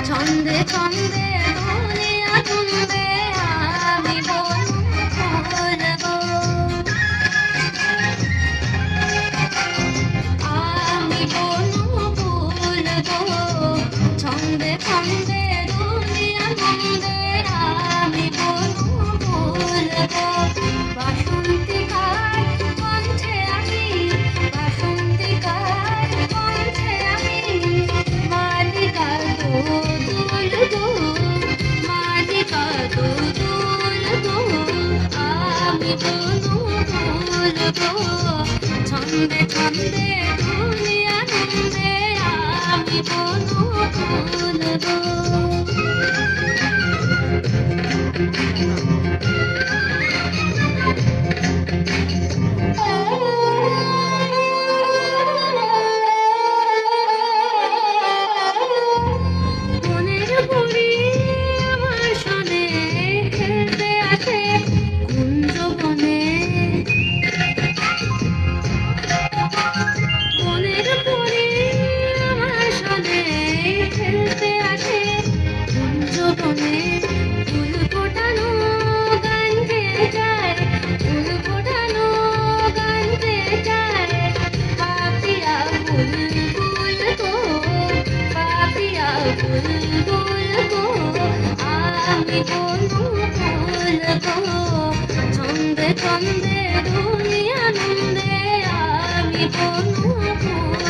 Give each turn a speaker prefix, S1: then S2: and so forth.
S1: ছন্দে ছন্দে দুনিয়া তুলবে আমি বলবো আমি বলবো ছন্দে ছন্দে দুনিয়া তুলবে আমি বলবো বাসন্তিকার কণ্ঠে আমি বাসন্তিকার কণ্ঠে আমি মালিকা দুলবো মালিকা দুলবো আমি বলবো ছন্দে ছন্দে দুনিয়া তুলবে আমি বলবো মনের পরি আমার সনে খেলতে আছে কুঞ্জবনে মনের পরি আমার সনে খেলতে আছে কুঞ্জবনে ফুল ফোটানো গান গেয়ে যায় ফুল ফোটানো গান গেয়ে যায় পাপিয়া বুলবুল গো পাপিয়া বুলবুল গো আমি বুলবুল গো ছন্দে ছন্দে দুনিয়া নন্দে আমি বুলবুল